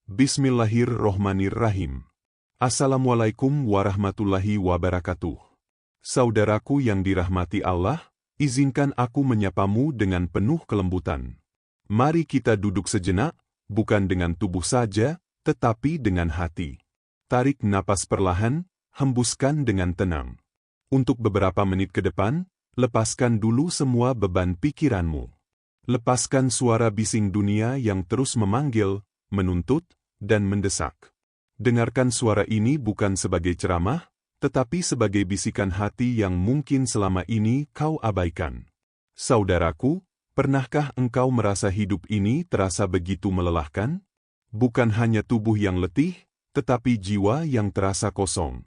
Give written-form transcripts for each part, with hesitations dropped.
Bismillahirrohmanirrahim. Assalamualaikum warahmatullahi wabarakatuh. Saudaraku yang dirahmati Allah, izinkan aku menyapamu dengan penuh kelembutan. Mari kita duduk sejenak, bukan dengan tubuh saja, tetapi dengan hati. Tarik napas perlahan, hembuskan dengan tenang. Untuk beberapa menit ke depan, lepaskan dulu semua beban pikiranmu. Lepaskan suara bising dunia yang terus memanggil, menuntut, dan mendesak. Dengarkan suara ini bukan sebagai ceramah, tetapi sebagai bisikan hati yang mungkin selama ini kau abaikan. Saudaraku, pernahkah engkau merasa hidup ini terasa begitu melelahkan? Bukan hanya tubuh yang letih, tetapi jiwa yang terasa kosong.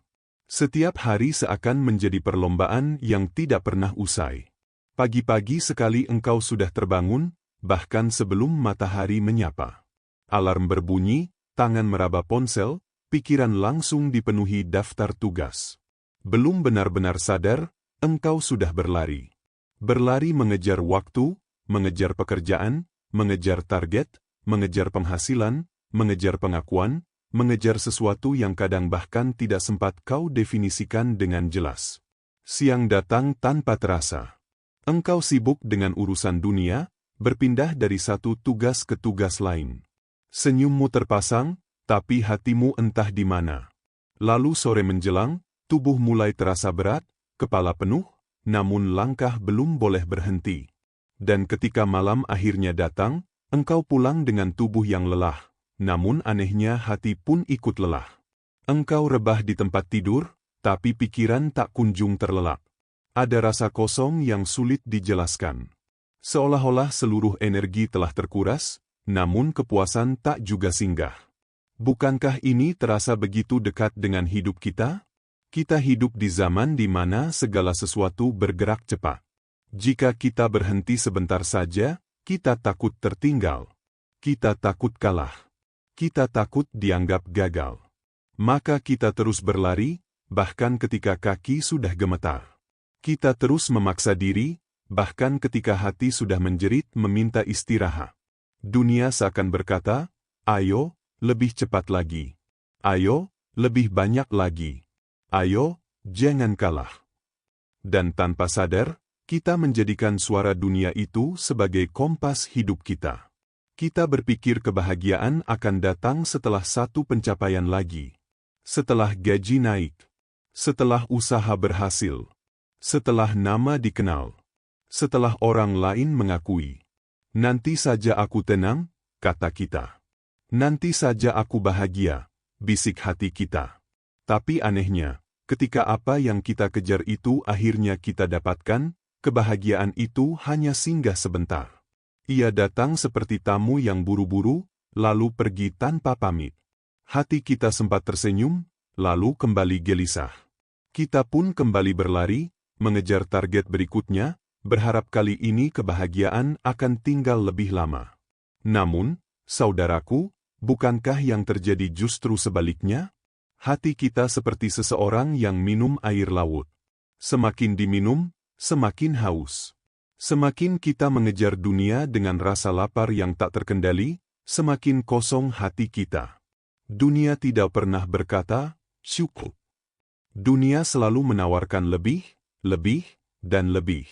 Setiap hari seakan menjadi perlombaan yang tidak pernah usai. Pagi-pagi sekali engkau sudah terbangun, bahkan sebelum matahari menyapa. Alarm berbunyi, tangan meraba ponsel, pikiran langsung dipenuhi daftar tugas. Belum benar-benar sadar, engkau sudah berlari. Berlari mengejar waktu, mengejar pekerjaan, mengejar target, mengejar penghasilan, mengejar pengakuan, mengejar sesuatu yang kadang bahkan tidak sempat kau definisikan dengan jelas. Siang datang tanpa terasa. Engkau sibuk dengan urusan dunia, berpindah dari satu tugas ke tugas lain. Senyummu terpasang, tapi hatimu entah di mana. Lalu sore menjelang, tubuh mulai terasa berat, kepala penuh, namun langkah belum boleh berhenti. Dan ketika malam akhirnya datang, engkau pulang dengan tubuh yang lelah, namun anehnya hati pun ikut lelah. Engkau rebah di tempat tidur, tapi pikiran tak kunjung terlelap. Ada rasa kosong yang sulit dijelaskan. Seolah-olah seluruh energi telah terkuras, namun kepuasan tak juga singgah. Bukankah ini terasa begitu dekat dengan hidup kita? Kita hidup di zaman di mana segala sesuatu bergerak cepat. Jika kita berhenti sebentar saja, kita takut tertinggal. Kita takut kalah. Kita takut dianggap gagal. Maka kita terus berlari, bahkan ketika kaki sudah gemetar. Kita terus memaksa diri, bahkan ketika hati sudah menjerit meminta istirahat. Dunia seakan berkata, ayo, lebih cepat lagi. Ayo, lebih banyak lagi. Ayo, jangan kalah. Dan tanpa sadar, kita menjadikan suara dunia itu sebagai kompas hidup kita. Kita berpikir kebahagiaan akan datang setelah satu pencapaian lagi. Setelah gaji naik. Setelah usaha berhasil. Setelah nama dikenal. Setelah orang lain mengakui. Nanti saja aku tenang, kata kita. Nanti saja aku bahagia, bisik hati kita. Tapi anehnya, ketika apa yang kita kejar itu akhirnya kita dapatkan, kebahagiaan itu hanya singgah sebentar. Ia datang seperti tamu yang buru-buru, lalu pergi tanpa pamit. Hati kita sempat tersenyum, lalu kembali gelisah. Kita pun kembali berlari, mengejar target berikutnya, berharap kali ini kebahagiaan akan tinggal lebih lama. Namun, saudaraku, bukankah yang terjadi justru sebaliknya? Hati kita seperti seseorang yang minum air laut. Semakin diminum, semakin haus. Semakin kita mengejar dunia dengan rasa lapar yang tak terkendali, semakin kosong hati kita. Dunia tidak pernah berkata, cukup. Dunia selalu menawarkan lebih, lebih, dan lebih.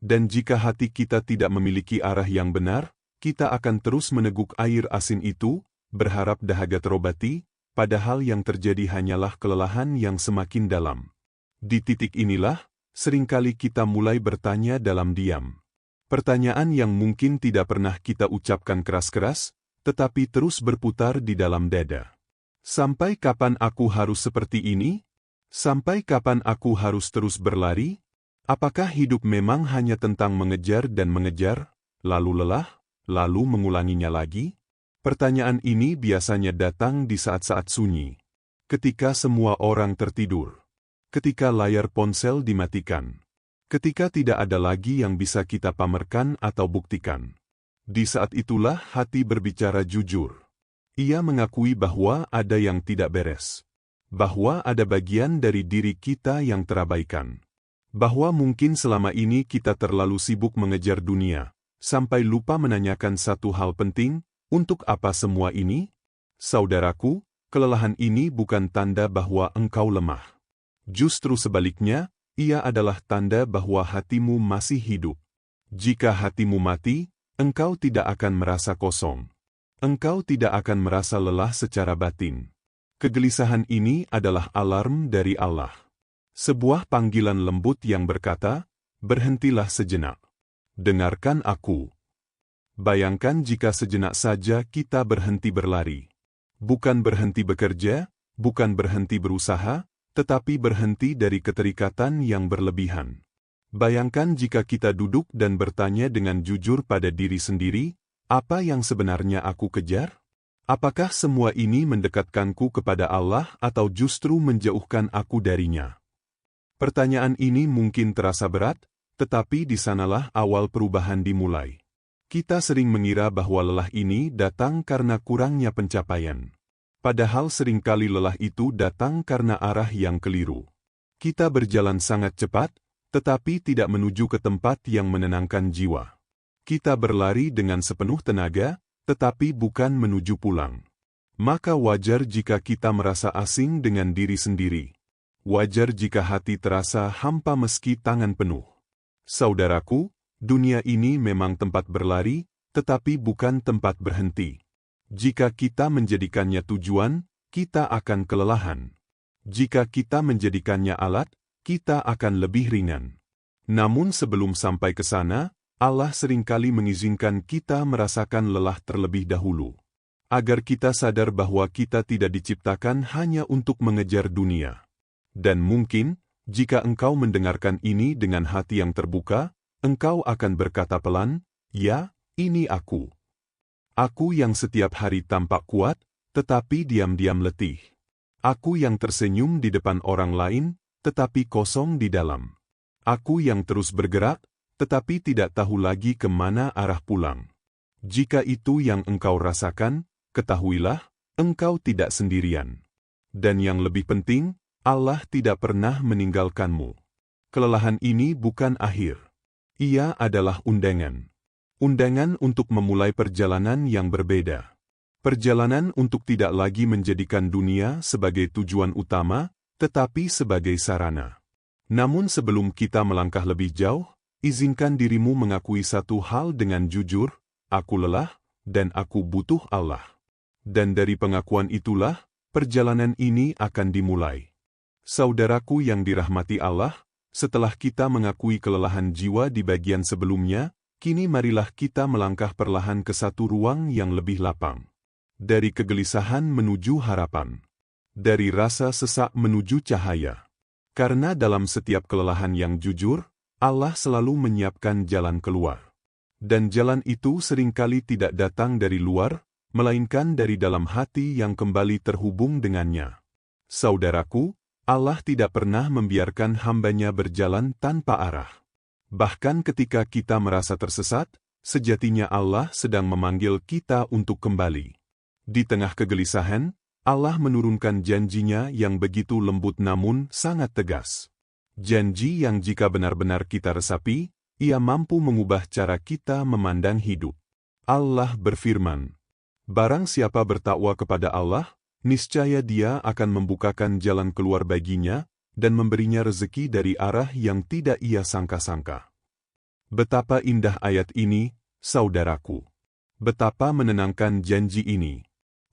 Dan jika hati kita tidak memiliki arah yang benar, kita akan terus meneguk air asin itu, berharap dahaga terobati, padahal yang terjadi hanyalah kelelahan yang semakin dalam. Di titik inilah, seringkali kita mulai bertanya dalam diam. Pertanyaan yang mungkin tidak pernah kita ucapkan keras-keras, tetapi terus berputar di dalam dada. Sampai kapan aku harus seperti ini? Sampai kapan aku harus terus berlari? Apakah hidup memang hanya tentang mengejar dan mengejar, lalu lelah, lalu mengulanginya lagi? Pertanyaan ini biasanya datang di saat-saat sunyi. Ketika semua orang tertidur. Ketika layar ponsel dimatikan. Ketika tidak ada lagi yang bisa kita pamerkan atau buktikan. Di saat itulah hati berbicara jujur. Ia mengakui bahwa ada yang tidak beres. Bahwa ada bagian dari diri kita yang terabaikan. Bahwa mungkin selama ini kita terlalu sibuk mengejar dunia, sampai lupa menanyakan satu hal penting, untuk apa semua ini? Saudaraku, kelelahan ini bukan tanda bahwa engkau lemah. Justru sebaliknya, ia adalah tanda bahwa hatimu masih hidup. Jika hatimu mati, engkau tidak akan merasa kosong. Engkau tidak akan merasa lelah secara batin. Kegelisahan ini adalah alarm dari Allah. Sebuah panggilan lembut yang berkata, "Berhentilah sejenak. Dengarkan aku." Bayangkan jika sejenak saja kita berhenti berlari. Bukan berhenti bekerja, bukan berhenti berusaha, tetapi berhenti dari keterikatan yang berlebihan. Bayangkan jika kita duduk dan bertanya dengan jujur pada diri sendiri, apa yang sebenarnya aku kejar? Apakah semua ini mendekatkanku kepada Allah atau justru menjauhkan aku darinya? Pertanyaan ini mungkin terasa berat, tetapi di sanalah awal perubahan dimulai. Kita sering mengira bahwa lelah ini datang karena kurangnya pencapaian. Padahal seringkali lelah itu datang karena arah yang keliru. Kita berjalan sangat cepat, tetapi tidak menuju ke tempat yang menenangkan jiwa. Kita berlari dengan sepenuh tenaga, tetapi bukan menuju pulang. Maka wajar jika kita merasa asing dengan diri sendiri. Wajar jika hati terasa hampa meski tangan penuh. Saudaraku, dunia ini memang tempat berlari, tetapi bukan tempat berhenti. Jika kita menjadikannya tujuan, kita akan kelelahan. Jika kita menjadikannya alat, kita akan lebih ringan. Namun sebelum sampai ke sana, Allah seringkali mengizinkan kita merasakan lelah terlebih dahulu. Agar kita sadar bahwa kita tidak diciptakan hanya untuk mengejar dunia. Dan mungkin, jika engkau mendengarkan ini dengan hati yang terbuka, engkau akan berkata pelan, "Ya, ini aku. Aku yang setiap hari tampak kuat, tetapi diam-diam letih. Aku yang tersenyum di depan orang lain, tetapi kosong di dalam. Aku yang terus bergerak, tetapi tidak tahu lagi kemana arah pulang." Jika itu yang engkau rasakan, ketahuilah, engkau tidak sendirian. Dan yang lebih penting, Allah tidak pernah meninggalkanmu. Kelelahan ini bukan akhir. Ia adalah undangan. Undangan untuk memulai perjalanan yang berbeda. Perjalanan untuk tidak lagi menjadikan dunia sebagai tujuan utama, tetapi sebagai sarana. Namun sebelum kita melangkah lebih jauh, izinkan dirimu mengakui satu hal dengan jujur, aku lelah, dan aku butuh Allah. Dan dari pengakuan itulah, perjalanan ini akan dimulai. Saudaraku yang dirahmati Allah, setelah kita mengakui kelelahan jiwa di bagian sebelumnya, kini marilah kita melangkah perlahan ke satu ruang yang lebih lapang. Dari kegelisahan menuju harapan. Dari rasa sesak menuju cahaya. Karena dalam setiap kelelahan yang jujur, Allah selalu menyiapkan jalan keluar. Dan jalan itu seringkali tidak datang dari luar, melainkan dari dalam hati yang kembali terhubung dengannya. Saudaraku, Allah tidak pernah membiarkan hamba-Nya berjalan tanpa arah. Bahkan ketika kita merasa tersesat, sejatinya Allah sedang memanggil kita untuk kembali. Di tengah kegelisahan, Allah menurunkan janji-Nya yang begitu lembut namun sangat tegas. Janji yang jika benar-benar kita resapi, Ia mampu mengubah cara kita memandang hidup. Allah berfirman, "Barang siapa bertakwa kepada Allah, niscaya Dia akan membukakan jalan keluar baginya, dan memberinya rezeki dari arah yang tidak ia sangka-sangka." Betapa indah ayat ini, saudaraku. Betapa menenangkan janji ini.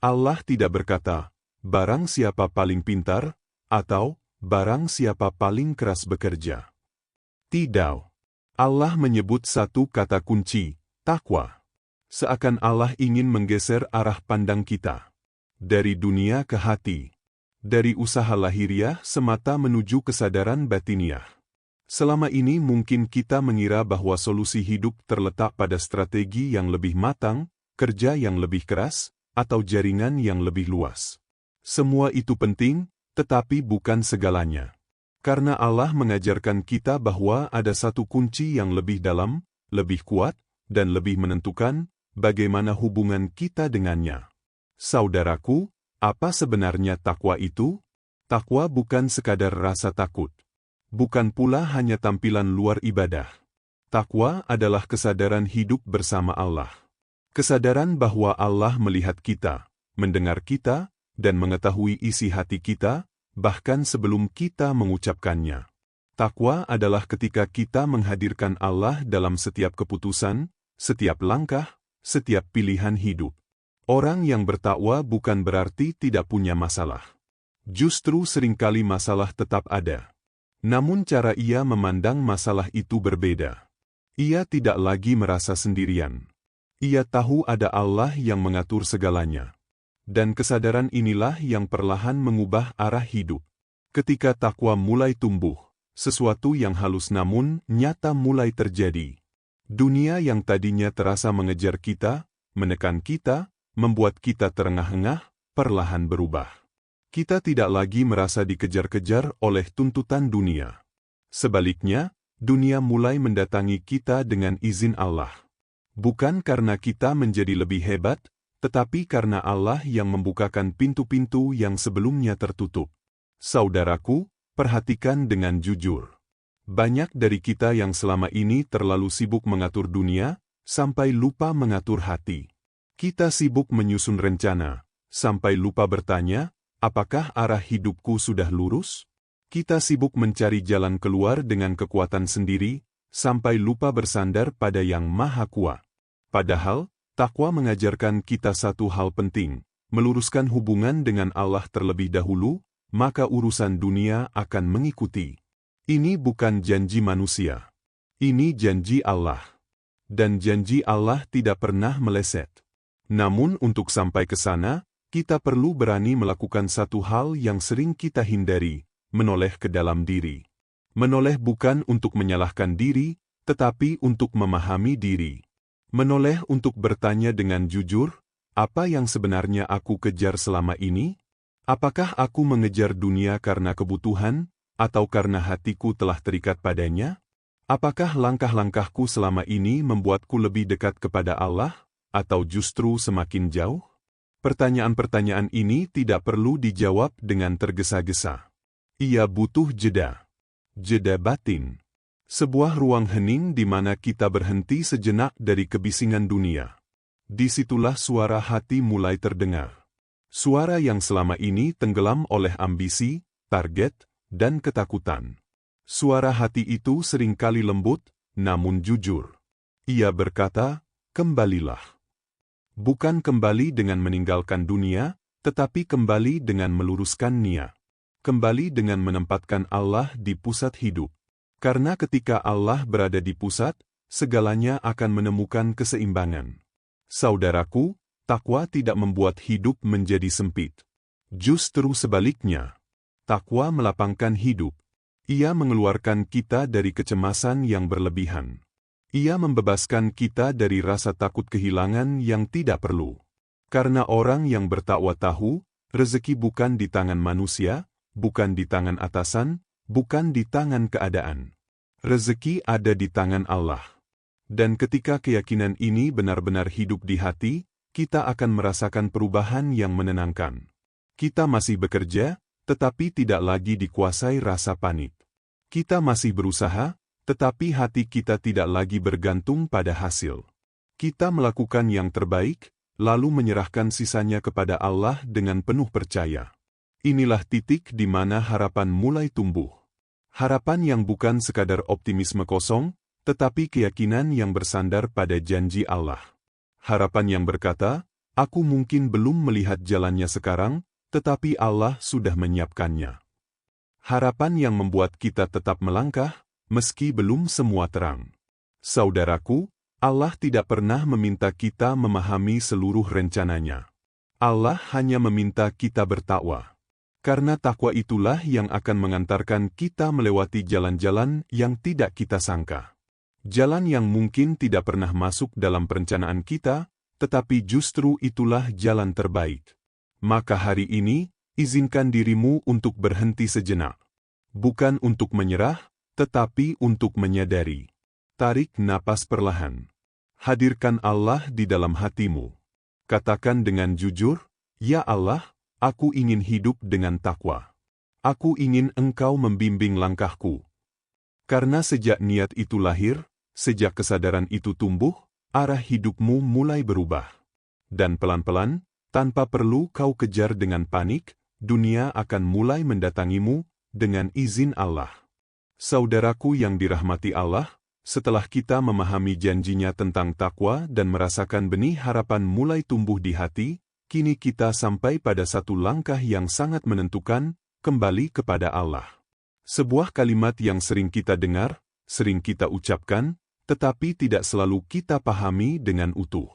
Allah tidak berkata, "Barang siapa paling pintar," atau "Barang siapa paling keras bekerja." Tidak. Allah menyebut satu kata kunci, takwa. Seakan Allah ingin menggeser arah pandang kita. Dari dunia ke hati. Dari usaha lahiriah semata menuju kesadaran batiniah. Selama ini mungkin kita mengira bahwa solusi hidup terletak pada strategi yang lebih matang, kerja yang lebih keras, atau jaringan yang lebih luas. Semua itu penting, tetapi bukan segalanya. Karena Allah mengajarkan kita bahwa ada satu kunci yang lebih dalam, lebih kuat, dan lebih menentukan, bagaimana hubungan kita dengannya. Saudaraku, apa sebenarnya takwa itu? Takwa bukan sekadar rasa takut. Bukan pula hanya tampilan luar ibadah. Takwa adalah kesadaran hidup bersama Allah. Kesadaran bahwa Allah melihat kita, mendengar kita, dan mengetahui isi hati kita, bahkan sebelum kita mengucapkannya. Takwa adalah ketika kita menghadirkan Allah dalam setiap keputusan, setiap langkah, setiap pilihan hidup. Orang yang bertakwa bukan berarti tidak punya masalah. Justru seringkali masalah tetap ada. Namun cara ia memandang masalah itu berbeda. Ia tidak lagi merasa sendirian. Ia tahu ada Allah yang mengatur segalanya. Dan kesadaran inilah yang perlahan mengubah arah hidup. Ketika takwa mulai tumbuh, sesuatu yang halus namun nyata mulai terjadi. Dunia yang tadinya terasa mengejar kita, menekan kita, membuat kita terengah-engah, perlahan berubah. Kita tidak lagi merasa dikejar-kejar oleh tuntutan dunia. Sebaliknya, dunia mulai mendatangi kita dengan izin Allah. Bukan karena kita menjadi lebih hebat, tetapi karena Allah yang membukakan pintu-pintu yang sebelumnya tertutup. Saudaraku, perhatikan dengan jujur. Banyak dari kita yang selama ini terlalu sibuk mengatur dunia, sampai lupa mengatur hati. Kita sibuk menyusun rencana, sampai lupa bertanya, apakah arah hidupku sudah lurus? Kita sibuk mencari jalan keluar dengan kekuatan sendiri, sampai lupa bersandar pada Yang Maha Kuat. Padahal, takwa mengajarkan kita satu hal penting, meluruskan hubungan dengan Allah terlebih dahulu, maka urusan dunia akan mengikuti. Ini bukan janji manusia. Ini janji Allah. Dan janji Allah tidak pernah meleset. Namun untuk sampai ke sana, kita perlu berani melakukan satu hal yang sering kita hindari, menoleh ke dalam diri. Menoleh bukan untuk menyalahkan diri, tetapi untuk memahami diri. Menoleh untuk bertanya dengan jujur, apa yang sebenarnya aku kejar selama ini? Apakah aku mengejar dunia karena kebutuhan, atau karena hatiku telah terikat padanya? Apakah langkah-langkahku selama ini membuatku lebih dekat kepada Allah, atau justru semakin jauh? Pertanyaan-pertanyaan ini tidak perlu dijawab dengan tergesa-gesa. Ia butuh jeda. Jeda batin. Sebuah ruang hening di mana kita berhenti sejenak dari kebisingan dunia. Disitulah suara hati mulai terdengar. Suara yang selama ini tenggelam oleh ambisi, target, dan ketakutan. Suara hati itu seringkali lembut, namun jujur. Ia berkata, kembalilah. Bukan kembali dengan meninggalkan dunia, tetapi kembali dengan meluruskan niat. Kembali dengan menempatkan Allah di pusat hidup. Karena ketika Allah berada di pusat, segalanya akan menemukan keseimbangan. Saudaraku, takwa tidak membuat hidup menjadi sempit. Justru sebaliknya, takwa melapangkan hidup. Ia mengeluarkan kita dari kecemasan yang berlebihan. Ia membebaskan kita dari rasa takut kehilangan yang tidak perlu. Karena orang yang bertakwa tahu, rezeki bukan di tangan manusia, bukan di tangan atasan, bukan di tangan keadaan. Rezeki ada di tangan Allah. Dan ketika keyakinan ini benar-benar hidup di hati, kita akan merasakan perubahan yang menenangkan. Kita masih bekerja, tetapi tidak lagi dikuasai rasa panik. Kita masih berusaha, tetapi hati kita tidak lagi bergantung pada hasil. Kita melakukan yang terbaik, lalu menyerahkan sisanya kepada Allah dengan penuh percaya. Inilah titik di mana harapan mulai tumbuh. Harapan yang bukan sekadar optimisme kosong, tetapi keyakinan yang bersandar pada janji Allah. Harapan yang berkata, aku mungkin belum melihat jalannya sekarang, tetapi Allah sudah menyiapkannya. Harapan yang membuat kita tetap melangkah, meski belum semua terang. Saudaraku, Allah tidak pernah meminta kita memahami seluruh rencananya. Allah hanya meminta kita bertakwa. Karena takwa itulah yang akan mengantarkan kita melewati jalan-jalan yang tidak kita sangka. Jalan yang mungkin tidak pernah masuk dalam perencanaan kita, tetapi justru itulah jalan terbaik. Maka hari ini, izinkan dirimu untuk berhenti sejenak. Bukan untuk menyerah, tetapi untuk menyadari. Tarik napas perlahan. Hadirkan Allah di dalam hatimu. Katakan dengan jujur, ya Allah, aku ingin hidup dengan takwa. Aku ingin Engkau membimbing langkahku. Karena sejak niat itu lahir, sejak kesadaran itu tumbuh, arah hidupmu mulai berubah. Dan pelan-pelan, Tanpa perlu kau kejar dengan panik, dunia akan mulai mendatangimu dengan izin Allah. Saudaraku yang dirahmati Allah, setelah kita memahami janjinya tentang takwa dan merasakan benih harapan mulai tumbuh di hati, kini kita sampai pada satu langkah yang sangat menentukan, kembali kepada Allah. Sebuah kalimat yang sering kita dengar, sering kita ucapkan, tetapi tidak selalu kita pahami dengan utuh.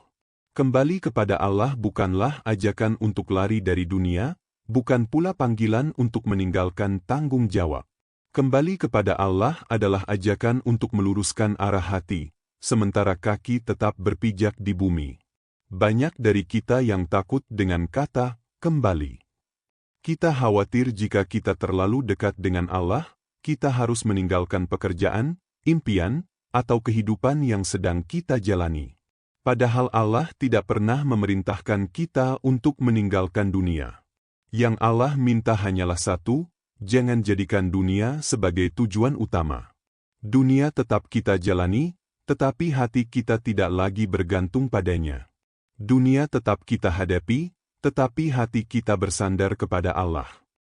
Kembali kepada Allah bukanlah ajakan untuk lari dari dunia, bukan pula panggilan untuk meninggalkan tanggung jawab. Kembali kepada Allah adalah ajakan untuk meluruskan arah hati, sementara kaki tetap berpijak di bumi. Banyak dari kita yang takut dengan kata kembali. Kita khawatir jika kita terlalu dekat dengan Allah, kita harus meninggalkan pekerjaan, impian, atau kehidupan yang sedang kita jalani. Padahal Allah tidak pernah memerintahkan kita untuk meninggalkan dunia. Yang Allah minta hanyalah satu, jangan jadikan dunia sebagai tujuan utama. Dunia tetap kita jalani, tetapi hati kita tidak lagi bergantung padanya. Dunia tetap kita hadapi, tetapi hati kita bersandar kepada Allah.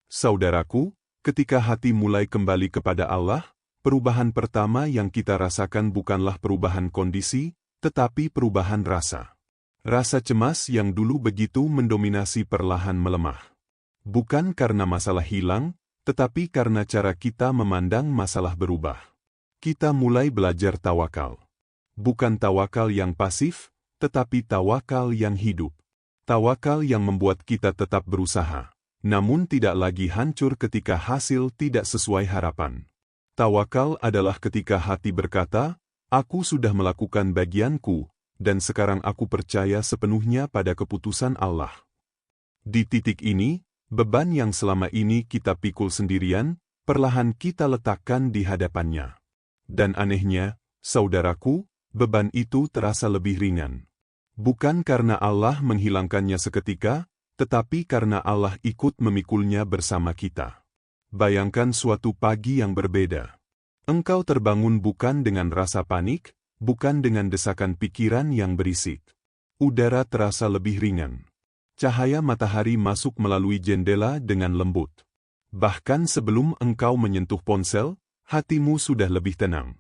Saudaraku, ketika hati mulai kembali kepada Allah, perubahan pertama yang kita rasakan bukanlah perubahan kondisi, tetapi perubahan rasa. Rasa cemas yang dulu begitu mendominasi perlahan melemah. Bukan karena masalah hilang, tetapi karena cara kita memandang masalah berubah. Kita mulai belajar tawakal. Bukan tawakal yang pasif, tetapi tawakal yang hidup. Tawakal yang membuat kita tetap berusaha, namun tidak lagi hancur ketika hasil tidak sesuai harapan. Tawakal adalah ketika hati berkata, "Aku sudah melakukan bagianku, dan sekarang aku percaya sepenuhnya pada keputusan Allah." Di titik ini, beban yang selama ini kita pikul sendirian, perlahan kita letakkan di hadapannya. Dan anehnya, saudaraku, beban itu terasa lebih ringan. Bukan karena Allah menghilangkannya seketika, tetapi karena Allah ikut memikulnya bersama kita. Bayangkan suatu pagi yang berbeda. Engkau terbangun bukan dengan rasa panik, bukan dengan desakan pikiran yang berisik. Udara terasa lebih ringan. Cahaya matahari masuk melalui jendela dengan lembut. Bahkan sebelum engkau menyentuh ponsel, hatimu sudah lebih tenang.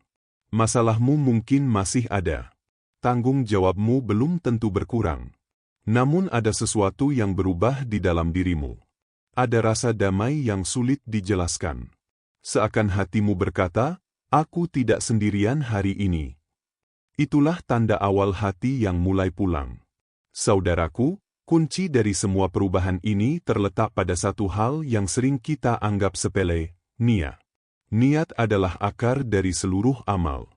Masalahmu mungkin masih ada. Tanggung jawabmu belum tentu berkurang. Namun ada sesuatu yang berubah di dalam dirimu. Ada rasa damai yang sulit dijelaskan. Seakan hatimu berkata, "Aku tidak sendirian hari ini." Itulah tanda awal hati yang mulai pulang. Saudaraku, kunci dari semua perubahan ini terletak pada satu hal yang sering kita anggap sepele, niat. Niat adalah akar dari seluruh amal.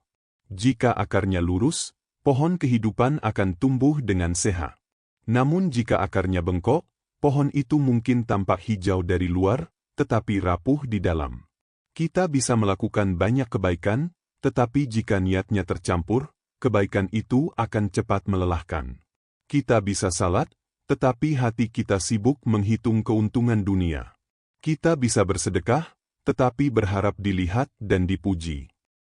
Jika akarnya lurus, pohon kehidupan akan tumbuh dengan sehat. Namun jika akarnya bengkok, pohon itu mungkin tampak hijau dari luar, tetapi rapuh di dalam. Kita bisa melakukan banyak kebaikan, tetapi jika niatnya tercampur, kebaikan itu akan cepat melelahkan. Kita bisa salat, tetapi hati kita sibuk menghitung keuntungan dunia. Kita bisa bersedekah, tetapi berharap dilihat dan dipuji.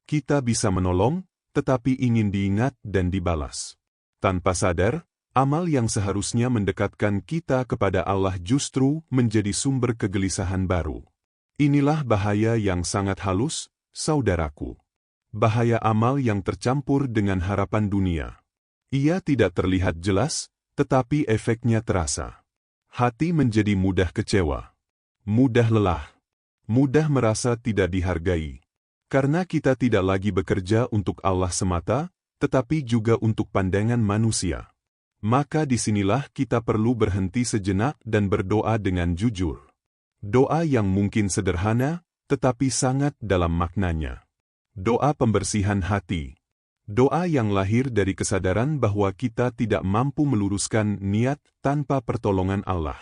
Kita bisa menolong, tetapi ingin diingat dan dibalas. Tanpa sadar, amal yang seharusnya mendekatkan kita kepada Allah justru menjadi sumber kegelisahan baru. Inilah bahaya yang sangat halus, saudaraku. Bahaya amal yang tercampur dengan harapan dunia. Ia tidak terlihat jelas, tetapi efeknya terasa. Hati menjadi mudah kecewa, mudah lelah, mudah merasa tidak dihargai. Karena kita tidak lagi bekerja untuk Allah semata, tetapi juga untuk pandangan manusia. Maka disinilah kita perlu berhenti sejenak dan berdoa dengan jujur. Doa yang mungkin sederhana, tetapi sangat dalam maknanya. Doa pembersihan hati. Doa yang lahir dari kesadaran bahwa kita tidak mampu meluruskan niat tanpa pertolongan Allah.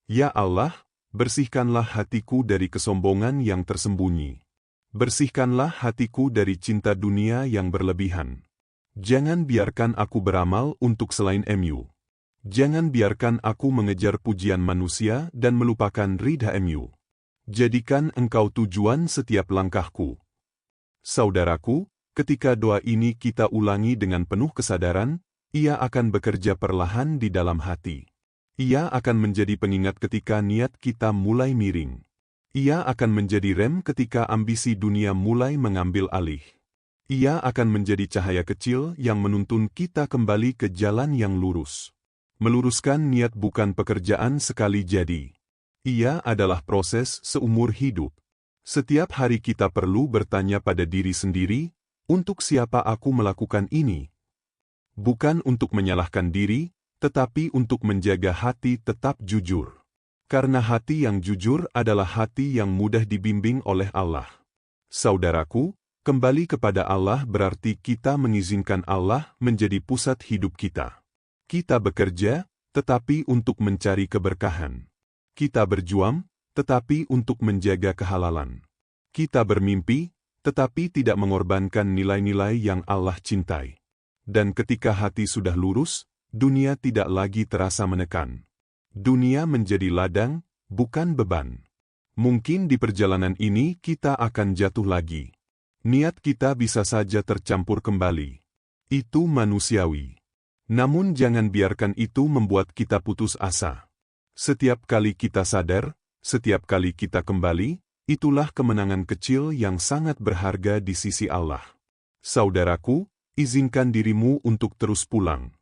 Ya Allah, bersihkanlah hatiku dari kesombongan yang tersembunyi. Bersihkanlah hatiku dari cinta dunia yang berlebihan. Jangan biarkan aku beramal untuk selain MU. Jangan biarkan aku mengejar pujian manusia dan melupakan ridha MU. Jadikan engkau tujuan setiap langkahku. Saudaraku, ketika doa ini kita ulangi dengan penuh kesadaran, ia akan bekerja perlahan di dalam hati. Ia akan menjadi pengingat ketika niat kita mulai miring. Ia akan menjadi rem ketika ambisi dunia mulai mengambil alih. Ia akan menjadi cahaya kecil yang menuntun kita kembali ke jalan yang lurus. Meluruskan niat bukan pekerjaan sekali jadi. Ia adalah proses seumur hidup. Setiap hari kita perlu bertanya pada diri sendiri, untuk siapa aku melakukan ini? Bukan untuk menyalahkan diri, tetapi untuk menjaga hati tetap jujur. Karena hati yang jujur adalah hati yang mudah dibimbing oleh Allah. Saudaraku, kembali kepada Allah berarti kita mengizinkan Allah menjadi pusat hidup kita. Kita bekerja, tetapi untuk mencari keberkahan. Kita berjuang, tetapi untuk menjaga kehalalan. Kita bermimpi, tetapi tidak mengorbankan nilai-nilai yang Allah cintai. Dan ketika hati sudah lurus, dunia tidak lagi terasa menekan. Dunia menjadi ladang, bukan beban. Mungkin di perjalanan ini kita akan jatuh lagi. Niat kita bisa saja tercampur kembali. Itu manusiawi. Namun jangan biarkan itu membuat kita putus asa. Setiap kali kita sadar, setiap kali kita kembali, itulah kemenangan kecil yang sangat berharga di sisi Allah. Saudaraku, izinkan dirimu untuk terus pulang.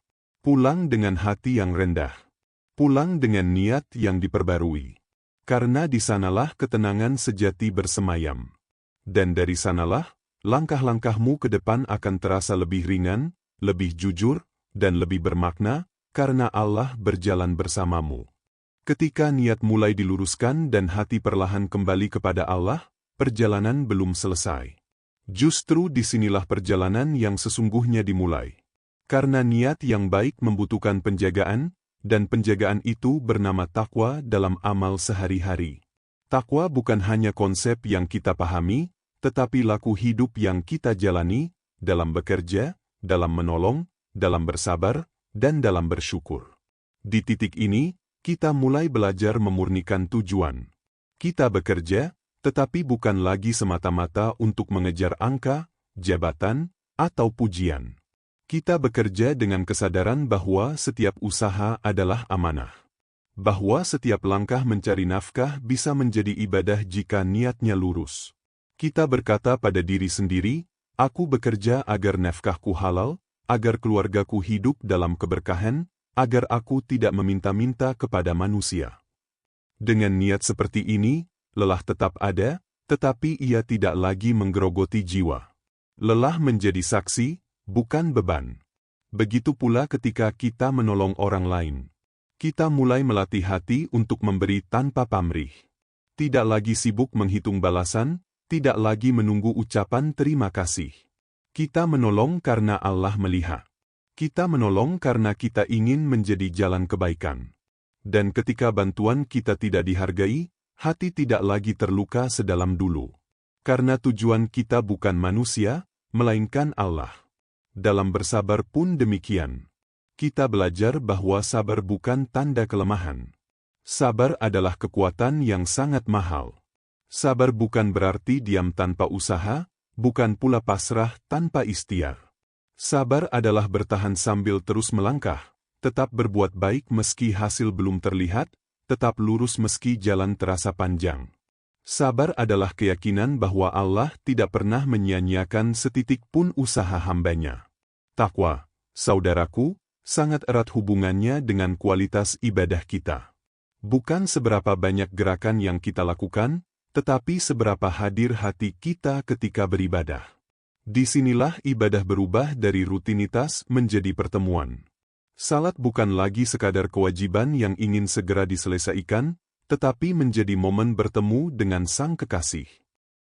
Pulang dengan hati yang rendah. Pulang dengan niat yang diperbarui. Karena di sanalah ketenangan sejati bersemayam. Dan dari sanalah, langkah-langkahmu ke depan akan terasa lebih ringan, lebih jujur, dan lebih bermakna, karena Allah berjalan bersamamu. Ketika niat mulai diluruskan dan hati perlahan kembali kepada Allah, perjalanan belum selesai. Justru disinilah perjalanan yang sesungguhnya dimulai. Karena niat yang baik membutuhkan penjagaan, dan penjagaan itu bernama takwa dalam amal sehari-hari. Takwa bukan hanya konsep yang kita pahami, tetapi laku hidup yang kita jalani, dalam bekerja, dalam menolong, dalam bersabar, dan dalam bersyukur. Di titik ini, kita mulai belajar memurnikan tujuan. Kita bekerja, tetapi bukan lagi semata-mata untuk mengejar angka, jabatan, atau pujian. Kita bekerja dengan kesadaran bahwa setiap usaha adalah amanah. Bahwa setiap langkah mencari nafkah bisa menjadi ibadah jika niatnya lurus. Kita berkata pada diri sendiri, aku bekerja agar nafkahku halal, agar keluargaku hidup dalam keberkahan, agar aku tidak meminta-minta kepada manusia. Dengan niat seperti ini, lelah tetap ada, tetapi ia tidak lagi menggerogoti jiwa. Lelah menjadi saksi, bukan beban. Begitu pula ketika kita menolong orang lain. Kita mulai melatih hati untuk memberi tanpa pamrih. Tidak lagi sibuk menghitung balasan, tidak lagi menunggu ucapan terima kasih. Kita menolong karena Allah melihat. Kita menolong karena kita ingin menjadi jalan kebaikan. Dan ketika bantuan kita tidak dihargai, hati tidak lagi terluka sedalam dulu. Karena tujuan kita bukan manusia, melainkan Allah. Dalam bersabar pun demikian. Kita belajar bahwa sabar bukan tanda kelemahan. Sabar adalah kekuatan yang sangat mahal. Sabar bukan berarti diam tanpa usaha, bukan pula pasrah tanpa ikhtiar. Sabar adalah bertahan sambil terus melangkah, tetap berbuat baik meski hasil belum terlihat, tetap lurus meski jalan terasa panjang. Sabar adalah keyakinan bahwa Allah tidak pernah menyia-nyiakan setitik pun usaha hambanya. Takwa, saudaraku, sangat erat hubungannya dengan kualitas ibadah kita. Bukan seberapa banyak gerakan yang kita lakukan, tetapi seberapa hadir hati kita ketika beribadah. Disinilah ibadah berubah dari rutinitas menjadi pertemuan. Salat bukan lagi sekadar kewajiban yang ingin segera diselesaikan, tetapi menjadi momen bertemu dengan Sang Kekasih.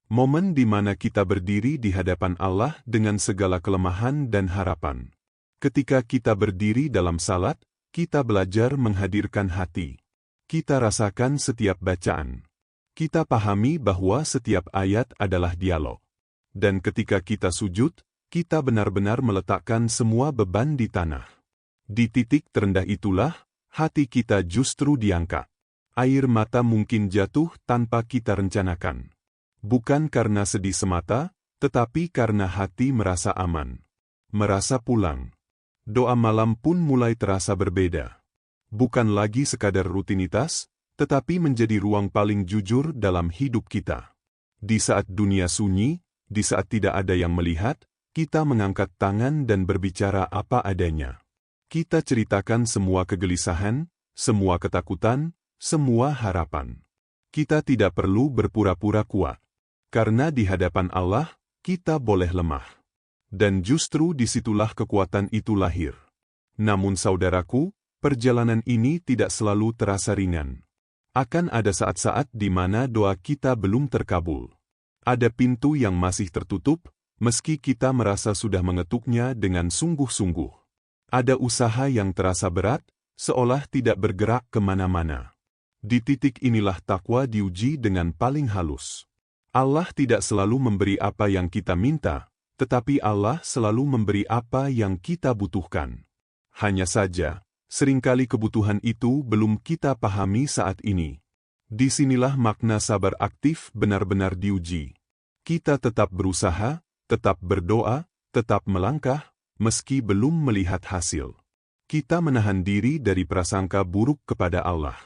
Momen di mana kita berdiri di hadapan Allah dengan segala kelemahan dan harapan. Ketika kita berdiri dalam salat, kita belajar menghadirkan hati. Kita rasakan setiap bacaan. Kita pahami bahwa setiap ayat adalah dialog. Dan ketika kita sujud, kita benar-benar meletakkan semua beban di tanah. Di titik terendah itulah, hati kita justru diangkat. Air mata mungkin jatuh tanpa kita rencanakan. Bukan karena sedih semata, tetapi karena hati merasa aman. Merasa pulang. Doa malam pun mulai terasa berbeda. Bukan lagi sekadar rutinitas, tetapi menjadi ruang paling jujur dalam hidup kita. Di saat dunia sunyi, di saat tidak ada yang melihat, kita mengangkat tangan dan berbicara apa adanya. Kita ceritakan semua kegelisahan, semua ketakutan, semua harapan. Kita tidak perlu berpura-pura kuat. Karena di hadapan Allah, kita boleh lemah. Dan justru disitulah kekuatan itu lahir. Namun saudaraku, perjalanan ini tidak selalu terasa ringan. Akan ada saat-saat di mana doa kita belum terkabul. Ada pintu yang masih tertutup, meski kita merasa sudah mengetuknya dengan sungguh-sungguh. Ada usaha yang terasa berat, seolah tidak bergerak kemana-mana. Di titik inilah takwa diuji dengan paling halus. Allah tidak selalu memberi apa yang kita minta, tetapi Allah selalu memberi apa yang kita butuhkan. Hanya saja, seringkali kebutuhan itu belum kita pahami saat ini. Disinilah makna sabar aktif benar-benar diuji. Kita tetap berusaha, tetap berdoa, tetap melangkah, meski belum melihat hasil. Kita menahan diri dari prasangka buruk kepada Allah.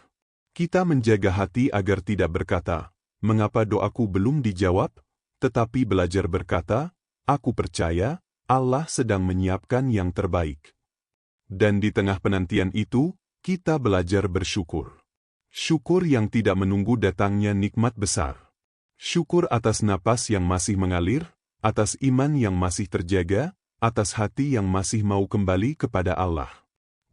Kita menjaga hati agar tidak berkata, "Mengapa doaku belum dijawab?" Tetapi belajar berkata, "Aku percaya, Allah sedang menyiapkan yang terbaik." Dan di tengah penantian itu, kita belajar bersyukur. Syukur yang tidak menunggu datangnya nikmat besar. Syukur atas napas yang masih mengalir, atas iman yang masih terjaga, atas hati yang masih mau kembali kepada Allah.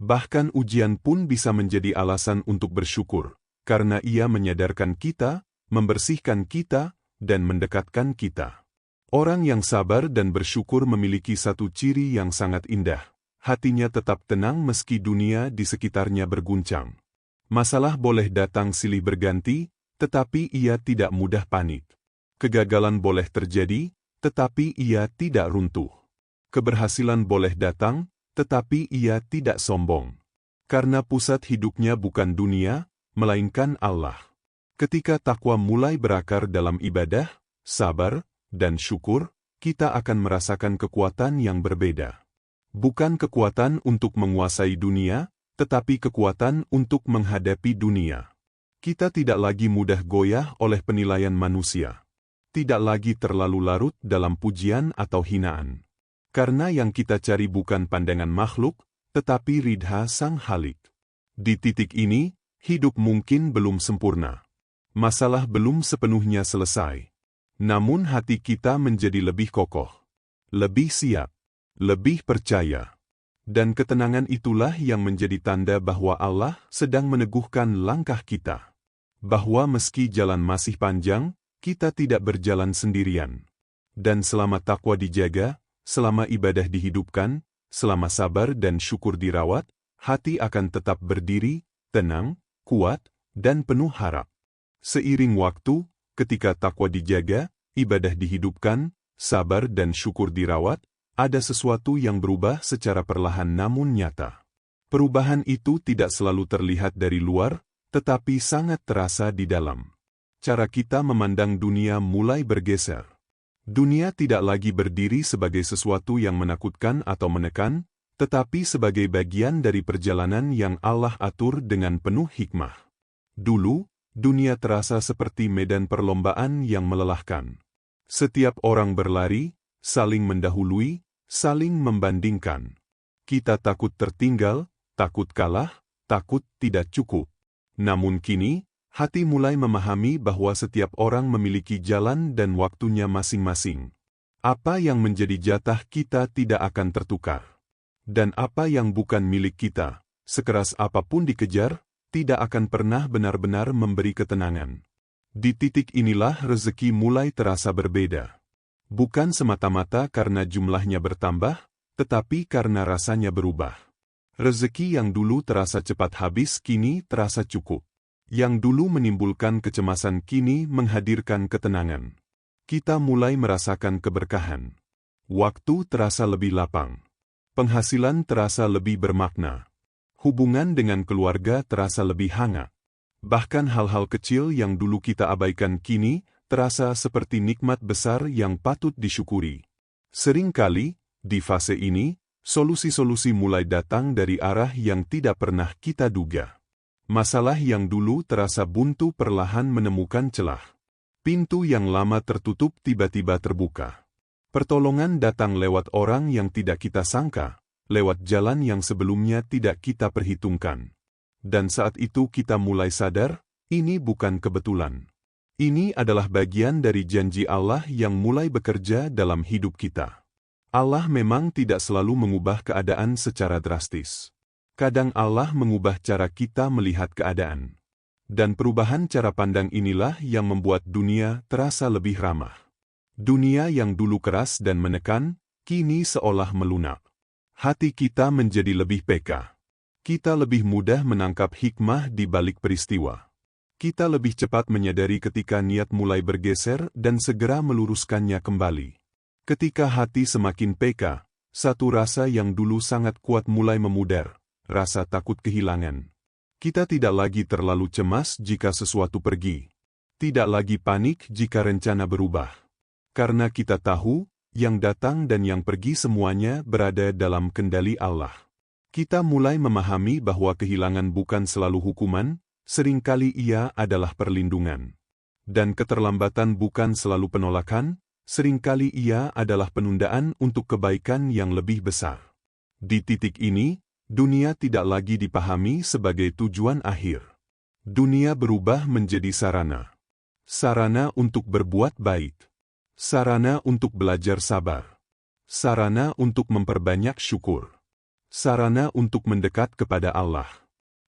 Bahkan ujian pun bisa menjadi alasan untuk bersyukur, karena ia menyadarkan kita, membersihkan kita, dan mendekatkan kita. Orang yang sabar dan bersyukur memiliki satu ciri yang sangat indah. Hatinya tetap tenang meski dunia di sekitarnya berguncang. Masalah boleh datang silih berganti, tetapi ia tidak mudah panik. Kegagalan boleh terjadi, tetapi ia tidak runtuh. Keberhasilan boleh datang, tetapi ia tidak sombong. Karena pusat hidupnya bukan dunia, melainkan Allah. Ketika takwa mulai berakar dalam ibadah, sabar, dan syukur, kita akan merasakan kekuatan yang berbeda. Bukan kekuatan untuk menguasai dunia, tetapi kekuatan untuk menghadapi dunia. Kita tidak lagi mudah goyah oleh penilaian manusia. Tidak lagi terlalu larut dalam pujian atau hinaan. Karena yang kita cari bukan pandangan makhluk, tetapi ridha Sang Khalik. Di titik ini, hidup mungkin belum sempurna. Masalah belum sepenuhnya selesai. Namun hati kita menjadi lebih kokoh, lebih siap, lebih percaya. Dan ketenangan itulah yang menjadi tanda bahwa Allah sedang meneguhkan langkah kita. Bahwa meski jalan masih panjang, kita tidak berjalan sendirian. Dan selama takwa dijaga, selama ibadah dihidupkan, selama sabar dan syukur dirawat, hati akan tetap berdiri, tenang, kuat, dan penuh harap. Seiring waktu, ketika takwa dijaga, ibadah dihidupkan, sabar dan syukur dirawat, ada sesuatu yang berubah secara perlahan namun nyata. Perubahan itu tidak selalu terlihat dari luar, tetapi sangat terasa di dalam. Cara kita memandang dunia mulai bergeser. Dunia tidak lagi berdiri sebagai sesuatu yang menakutkan atau menekan, tetapi sebagai bagian dari perjalanan yang Allah atur dengan penuh hikmah. Dulu, dunia terasa seperti medan perlombaan yang melelahkan. Setiap orang berlari, saling mendahului, saling membandingkan. Kita takut tertinggal, takut kalah, takut tidak cukup. Namun kini, hati mulai memahami bahwa setiap orang memiliki jalan dan waktunya masing-masing. Apa yang menjadi jatah kita tidak akan tertukar. Dan apa yang bukan milik kita, sekeras apapun dikejar, tidak akan pernah benar-benar memberi ketenangan. Di titik inilah rezeki mulai terasa berbeda. Bukan semata-mata karena jumlahnya bertambah, tetapi karena rasanya berubah. Rezeki yang dulu terasa cepat habis kini terasa cukup. Yang dulu menimbulkan kecemasan kini menghadirkan ketenangan. Kita mulai merasakan keberkahan. Waktu terasa lebih lapang. Penghasilan terasa lebih bermakna. Hubungan dengan keluarga terasa lebih hangat. Bahkan hal-hal kecil yang dulu kita abaikan kini terasa seperti nikmat besar yang patut disyukuri. Seringkali, di fase ini, Solusi-solusi mulai datang dari arah yang tidak pernah kita duga. Masalah yang dulu terasa buntu perlahan menemukan celah. Pintu yang lama tertutup tiba-tiba terbuka. Pertolongan datang lewat orang yang tidak kita sangka, lewat jalan yang sebelumnya tidak kita perhitungkan. Dan saat itu kita mulai sadar, ini bukan kebetulan. Ini adalah bagian dari janji Allah yang mulai bekerja dalam hidup kita. Allah memang tidak selalu mengubah keadaan secara drastis. Kadang Allah mengubah cara kita melihat keadaan. Dan perubahan cara pandang inilah yang membuat dunia terasa lebih ramah. Dunia yang dulu keras dan menekan, kini seolah melunak. Hati kita menjadi lebih peka. Kita lebih mudah menangkap hikmah di balik peristiwa. Kita lebih cepat menyadari ketika niat mulai bergeser dan segera meluruskannya kembali. Ketika hati semakin peka, satu rasa yang dulu sangat kuat mulai memudar, rasa takut kehilangan. Kita tidak lagi terlalu cemas jika sesuatu pergi. Tidak lagi panik jika rencana berubah. Karena kita tahu, yang datang dan yang pergi semuanya berada dalam kendali Allah. Kita mulai memahami bahwa kehilangan bukan selalu hukuman, seringkali ia adalah perlindungan. Dan keterlambatan bukan selalu penolakan, seringkali ia adalah penundaan untuk kebaikan yang lebih besar. Di titik ini, dunia tidak lagi dipahami sebagai tujuan akhir. Dunia berubah menjadi sarana. Sarana untuk berbuat baik. Sarana untuk belajar sabar. Sarana untuk memperbanyak syukur. Sarana untuk mendekat kepada Allah.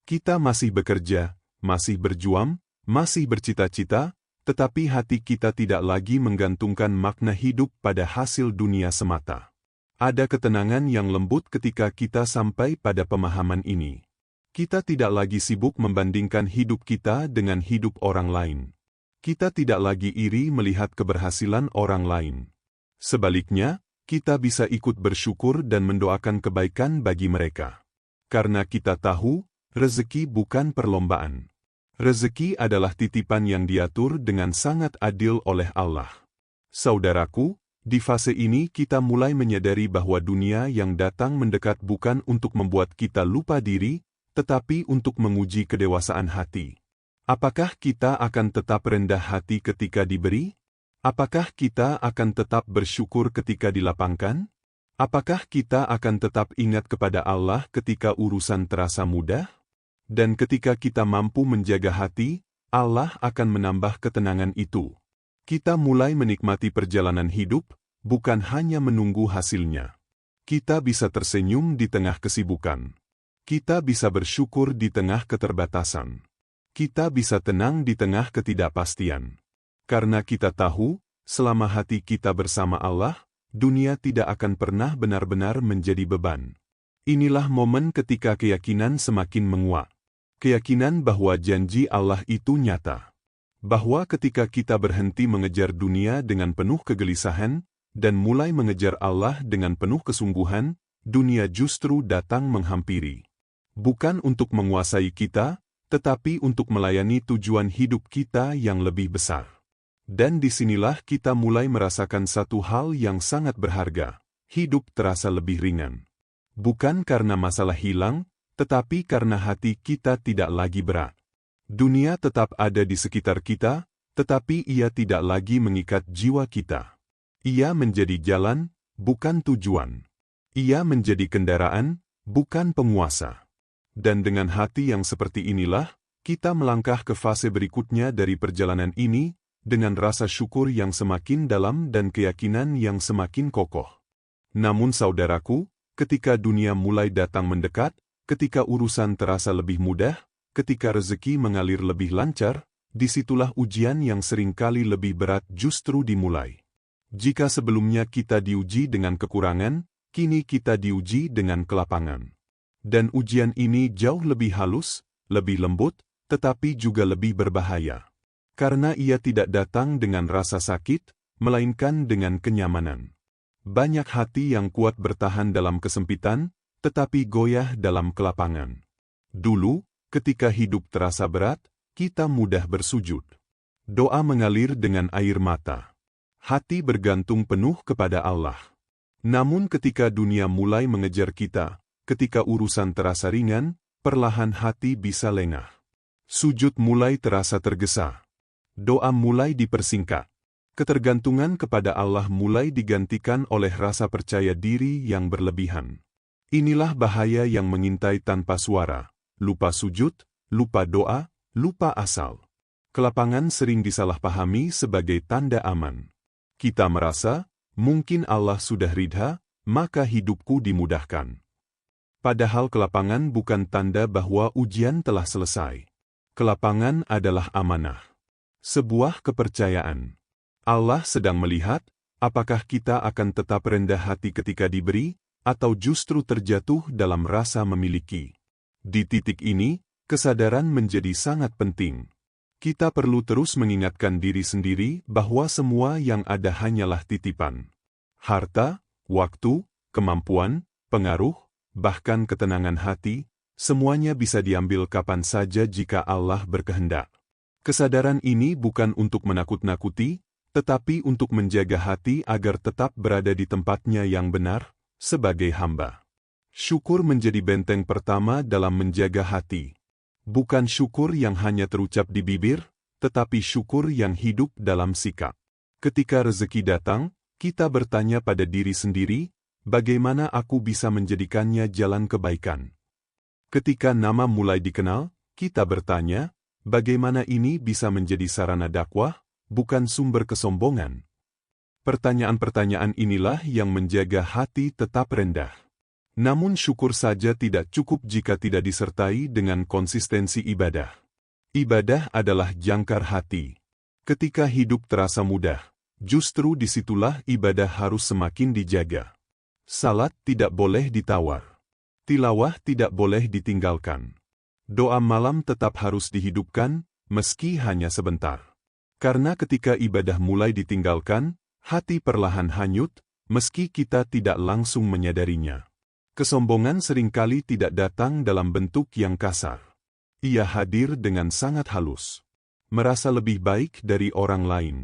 Kita masih bekerja, masih berjuang, masih bercita-cita, tetapi hati kita tidak lagi menggantungkan makna hidup pada hasil dunia semata. Ada ketenangan yang lembut ketika kita sampai pada pemahaman ini. Kita tidak lagi sibuk membandingkan hidup kita dengan hidup orang lain. Kita tidak lagi iri melihat keberhasilan orang lain. Sebaliknya, kita bisa ikut bersyukur dan mendoakan kebaikan bagi mereka. Karena kita tahu, rezeki bukan perlombaan. Rezeki adalah titipan yang diatur dengan sangat adil oleh Allah. Saudaraku, di fase ini kita mulai menyadari bahwa dunia yang datang mendekat bukan untuk membuat kita lupa diri, tetapi untuk menguji kedewasaan hati. Apakah kita akan tetap rendah hati ketika diberi? Apakah kita akan tetap bersyukur ketika dilapangkan? Apakah kita akan tetap ingat kepada Allah ketika urusan terasa mudah? Dan ketika kita mampu menjaga hati, Allah akan menambah ketenangan itu. Kita mulai menikmati perjalanan hidup, bukan hanya menunggu hasilnya. Kita bisa tersenyum di tengah kesibukan. Kita bisa bersyukur di tengah keterbatasan. Kita bisa tenang di tengah ketidakpastian. Karena kita tahu, selama hati kita bersama Allah, dunia tidak akan pernah benar-benar menjadi beban. Inilah momen ketika keyakinan semakin menguat. Keyakinan bahwa janji Allah itu nyata. Bahwa ketika kita berhenti mengejar dunia dengan penuh kegelisahan, dan mulai mengejar Allah dengan penuh kesungguhan, dunia justru datang menghampiri. Bukan untuk menguasai kita, tetapi untuk melayani tujuan hidup kita yang lebih besar. Dan disinilah kita mulai merasakan satu hal yang sangat berharga. Hidup terasa lebih ringan. Bukan karena masalah hilang, tetapi karena hati kita tidak lagi berat. Dunia tetap ada di sekitar kita, tetapi ia tidak lagi mengikat jiwa kita. Ia menjadi jalan, bukan tujuan. Ia menjadi kendaraan, bukan penguasa. Dan dengan hati yang seperti inilah, kita melangkah ke fase berikutnya dari perjalanan ini, dengan rasa syukur yang semakin dalam dan keyakinan yang semakin kokoh. Namun saudaraku, ketika dunia mulai datang mendekat, ketika urusan terasa lebih mudah, ketika rezeki mengalir lebih lancar, disitulah ujian yang seringkali lebih berat justru dimulai. Jika sebelumnya kita diuji dengan kekurangan, kini kita diuji dengan kelapangan. Dan ujian ini jauh lebih halus, lebih lembut, tetapi juga lebih berbahaya. Karena ia tidak datang dengan rasa sakit, melainkan dengan kenyamanan. Banyak hati yang kuat bertahan dalam kesempitan, tetapi goyah dalam kelapangan. Dulu, ketika hidup terasa berat, kita mudah bersujud. Doa mengalir dengan air mata. Hati bergantung penuh kepada Allah. Namun ketika dunia mulai mengejar kita, ketika urusan terasa ringan, perlahan hati bisa lengah. Sujud mulai terasa tergesa. Doa mulai dipersingkat. Ketergantungan kepada Allah mulai digantikan oleh rasa percaya diri yang berlebihan. Inilah bahaya yang mengintai tanpa suara. Lupa sujud, lupa doa, lupa asal. Kelapangan sering disalahpahami sebagai tanda aman. Kita merasa, mungkin Allah sudah ridha, maka hidupku dimudahkan. Padahal kelapangan bukan tanda bahwa ujian telah selesai. Kelapangan adalah amanah. Sebuah kepercayaan. Allah sedang melihat, apakah kita akan tetap rendah hati ketika diberi, atau justru terjatuh dalam rasa memiliki. Di titik ini, kesadaran menjadi sangat penting. Kita perlu terus mengingatkan diri sendiri bahwa semua yang ada hanyalah titipan. Harta, waktu, kemampuan, pengaruh, bahkan ketenangan hati, semuanya bisa diambil kapan saja jika Allah berkehendak. Kesadaran ini bukan untuk menakut-nakuti, tetapi untuk menjaga hati agar tetap berada di tempatnya yang benar, sebagai hamba. Syukur menjadi benteng pertama dalam menjaga hati. Bukan syukur yang hanya terucap di bibir, tetapi syukur yang hidup dalam sikap. Ketika rezeki datang, kita bertanya pada diri sendiri, bagaimana aku bisa menjadikannya jalan kebaikan? Ketika nama mulai dikenal, kita bertanya, bagaimana ini bisa menjadi sarana dakwah, bukan sumber kesombongan? Pertanyaan-pertanyaan inilah yang menjaga hati tetap rendah. Namun syukur saja tidak cukup jika tidak disertai dengan konsistensi ibadah. Ibadah adalah jangkar hati. Ketika hidup terasa mudah, justru disitulah ibadah harus semakin dijaga. Salat tidak boleh ditawar. Tilawah tidak boleh ditinggalkan. Doa malam tetap harus dihidupkan, meski hanya sebentar. Karena ketika ibadah mulai ditinggalkan, hati perlahan hanyut, meski kita tidak langsung menyadarinya. Kesombongan seringkali tidak datang dalam bentuk yang kasar. Ia hadir dengan sangat halus. Merasa lebih baik dari orang lain.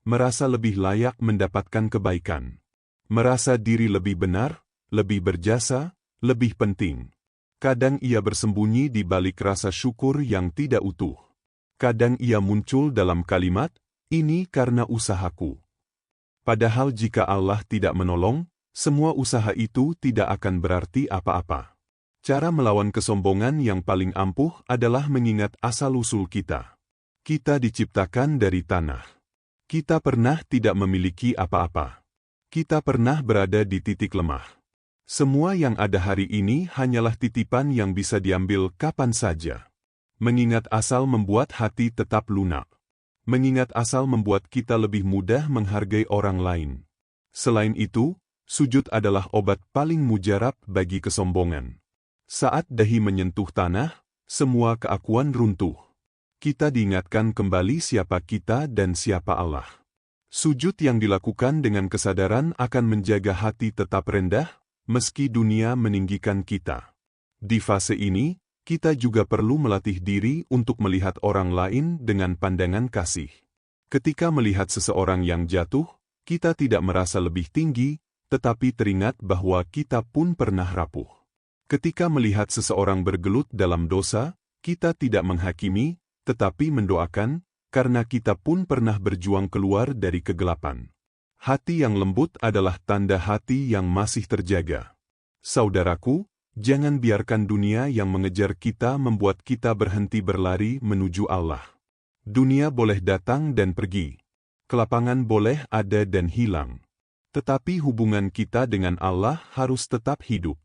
Merasa lebih layak mendapatkan kebaikan. Merasa diri lebih benar, lebih berjasa, lebih penting. Kadang ia bersembunyi di balik rasa syukur yang tidak utuh. Kadang ia muncul dalam kalimat, ini karena usahaku. Padahal jika Allah tidak menolong, semua usaha itu tidak akan berarti apa-apa. Cara melawan kesombongan yang paling ampuh adalah mengingat asal-usul kita. Kita diciptakan dari tanah. Kita pernah tidak memiliki apa-apa. Kita pernah berada di titik lemah. Semua yang ada hari ini hanyalah titipan yang bisa diambil kapan saja. Mengingat asal membuat hati tetap lunak. Mengingat asal membuat kita lebih mudah menghargai orang lain. Selain itu, sujud adalah obat paling mujarab bagi kesombongan. Saat dahi menyentuh tanah, semua keakuan runtuh. Kita diingatkan kembali siapa kita dan siapa Allah. Sujud yang dilakukan dengan kesadaran akan menjaga hati tetap rendah, meski dunia meninggikan kita. Di fase ini, kita juga perlu melatih diri untuk melihat orang lain dengan pandangan kasih. Ketika melihat seseorang yang jatuh, kita tidak merasa lebih tinggi, tetapi teringat bahwa kita pun pernah rapuh. Ketika melihat seseorang bergelut dalam dosa, kita tidak menghakimi, tetapi mendoakan, karena kita pun pernah berjuang keluar dari kegelapan. Hati yang lembut adalah tanda hati yang masih terjaga. Saudaraku, jangan biarkan dunia yang mengejar kita membuat kita berhenti berlari menuju Allah. Dunia boleh datang dan pergi. Kelapangan boleh ada dan hilang. Tetapi hubungan kita dengan Allah harus tetap hidup.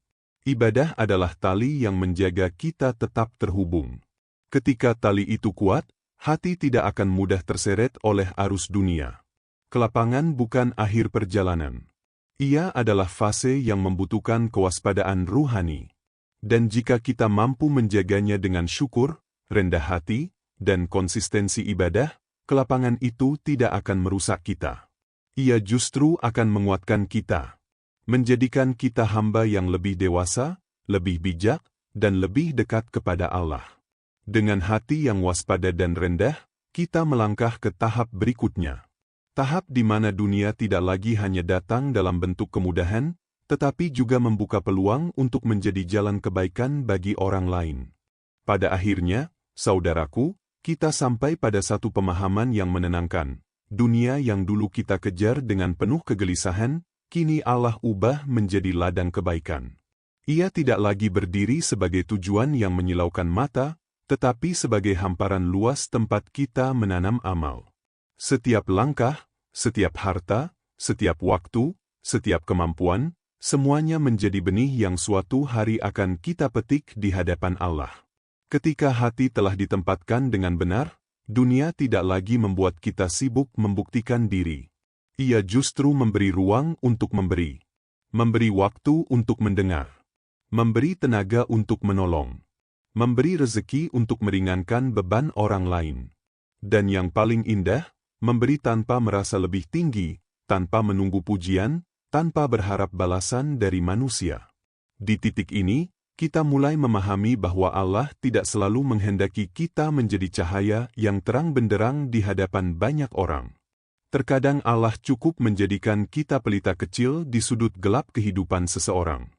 Ibadah adalah tali yang menjaga kita tetap terhubung. Ketika tali itu kuat, hati tidak akan mudah terseret oleh arus dunia. Kelapangan bukan akhir perjalanan. Ia adalah fase yang membutuhkan kewaspadaan ruhani. Dan jika kita mampu menjaganya dengan syukur, rendah hati, dan konsistensi ibadah, kelapangan itu tidak akan merusak kita. Ia justru akan menguatkan kita, menjadikan kita hamba yang lebih dewasa, lebih bijak, dan lebih dekat kepada Allah. Dengan hati yang waspada dan rendah, kita melangkah ke tahap berikutnya. Tahap di mana dunia tidak lagi hanya datang dalam bentuk kemudahan, tetapi juga membuka peluang untuk menjadi jalan kebaikan bagi orang lain. Pada akhirnya, saudaraku, kita sampai pada satu pemahaman yang menenangkan. Dunia yang dulu kita kejar dengan penuh kegelisahan, kini Allah ubah menjadi ladang kebaikan. Ia tidak lagi berdiri sebagai tujuan yang menyilaukan mata, tetapi sebagai hamparan luas tempat kita menanam amal. Setiap langkah, setiap harta, setiap waktu, setiap kemampuan, semuanya menjadi benih yang suatu hari akan kita petik di hadapan Allah. Ketika hati telah ditempatkan dengan benar, dunia tidak lagi membuat kita sibuk membuktikan diri. Ia justru memberi ruang untuk memberi. Memberi waktu untuk mendengar. Memberi tenaga untuk menolong. Memberi rezeki untuk meringankan beban orang lain. Dan yang paling indah, memberi tanpa merasa lebih tinggi, tanpa menunggu pujian, tanpa berharap balasan dari manusia. Di titik ini, kita mulai memahami bahwa Allah tidak selalu menghendaki kita menjadi cahaya yang terang benderang di hadapan banyak orang. Terkadang Allah cukup menjadikan kita pelita kecil di sudut gelap kehidupan seseorang.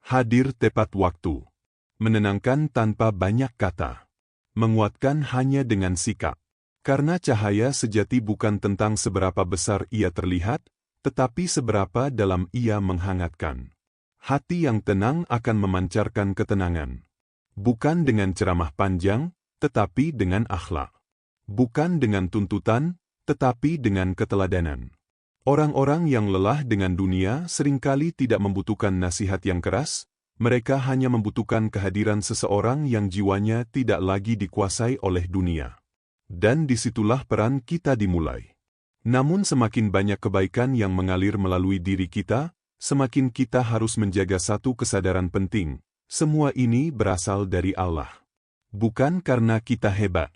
Hadir tepat waktu. Menenangkan tanpa banyak kata. Menguatkan hanya dengan sikap. Karena cahaya sejati bukan tentang seberapa besar ia terlihat, tetapi seberapa dalam ia menghangatkan. Hati yang tenang akan memancarkan ketenangan. Bukan dengan ceramah panjang, tetapi dengan akhlak. Bukan dengan tuntutan, tetapi dengan keteladanan. Orang-orang yang lelah dengan dunia seringkali tidak membutuhkan nasihat yang keras, mereka hanya membutuhkan kehadiran seseorang yang jiwanya tidak lagi dikuasai oleh dunia. Dan disitulah peran kita dimulai. Namun semakin banyak kebaikan yang mengalir melalui diri kita, semakin kita harus menjaga satu kesadaran penting. Semua ini berasal dari Allah. Bukan karena kita hebat.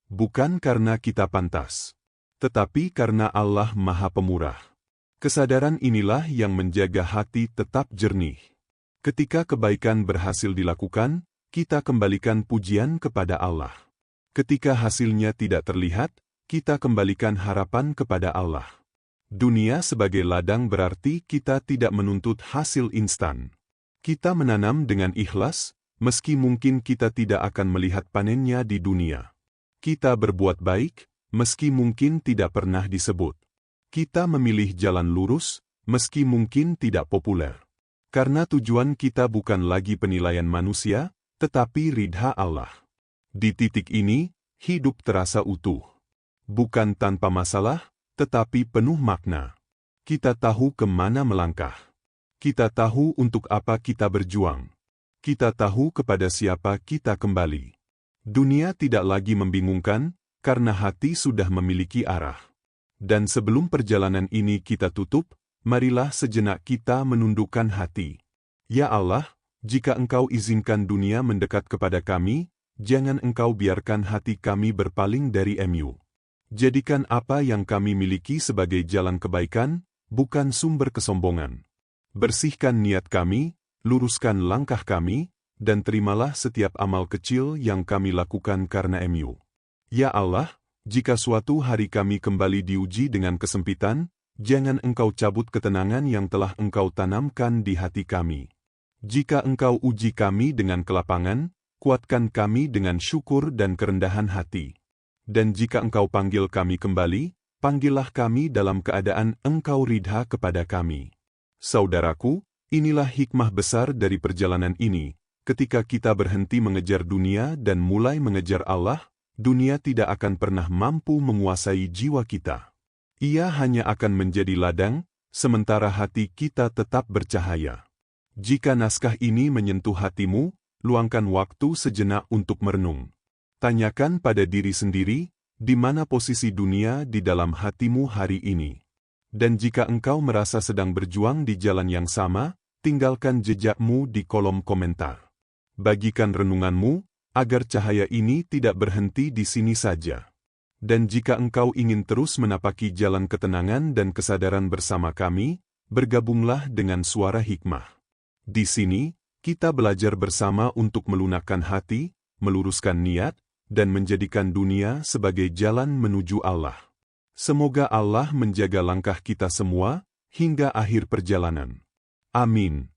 Bukan karena kita pantas. Tetapi karena Allah Maha Pemurah. Kesadaran inilah yang menjaga hati tetap jernih. Ketika kebaikan berhasil dilakukan, kita kembalikan pujian kepada Allah. Ketika hasilnya tidak terlihat, kita kembalikan harapan kepada Allah. Dunia sebagai ladang berarti kita tidak menuntut hasil instan. Kita menanam dengan ikhlas, meski mungkin kita tidak akan melihat panennya di dunia. Kita berbuat baik, meski mungkin tidak pernah disebut. Kita memilih jalan lurus, meski mungkin tidak populer. Karena tujuan kita bukan lagi penilaian manusia, tetapi ridha Allah. Di titik ini, hidup terasa utuh. Bukan tanpa masalah, tetapi penuh makna. Kita tahu kemana melangkah. Kita tahu untuk apa kita berjuang. Kita tahu kepada siapa kita kembali. Dunia tidak lagi membingungkan, karena hati sudah memiliki arah. Dan sebelum perjalanan ini kita tutup, marilah sejenak kita menundukkan hati. Ya Allah, jika Engkau izinkan dunia mendekat kepada kami, jangan Engkau biarkan hati kami berpaling dari MU. Jadikan apa yang kami miliki sebagai jalan kebaikan, bukan sumber kesombongan. Bersihkan niat kami, luruskan langkah kami, dan terimalah setiap amal kecil yang kami lakukan karena MU. Ya Allah, jika suatu hari kami kembali diuji dengan kesempitan, jangan Engkau cabut ketenangan yang telah Engkau tanamkan di hati kami. Jika Engkau uji kami dengan kelapangan, kuatkan kami dengan syukur dan kerendahan hati. Dan jika Engkau panggil kami kembali, panggillah kami dalam keadaan Engkau ridha kepada kami. Saudaraku, inilah hikmah besar dari perjalanan ini. Ketika kita berhenti mengejar dunia dan mulai mengejar Allah, dunia tidak akan pernah mampu menguasai jiwa kita. Ia hanya akan menjadi ladang, sementara hati kita tetap bercahaya. Jika naskah ini menyentuh hatimu, luangkan waktu sejenak untuk merenung. Tanyakan pada diri sendiri, di mana posisi dunia di dalam hatimu hari ini. Dan jika engkau merasa sedang berjuang di jalan yang sama, tinggalkan jejakmu di kolom komentar. Bagikan renunganmu, agar cahaya ini tidak berhenti di sini saja. Dan jika engkau ingin terus menapaki jalan ketenangan dan kesadaran bersama kami, bergabunglah dengan Suara Hikmah. Di sini, kita belajar bersama untuk melunakkan hati, meluruskan niat, dan menjadikan dunia sebagai jalan menuju Allah. Semoga Allah menjaga langkah kita semua hingga akhir perjalanan. Amin.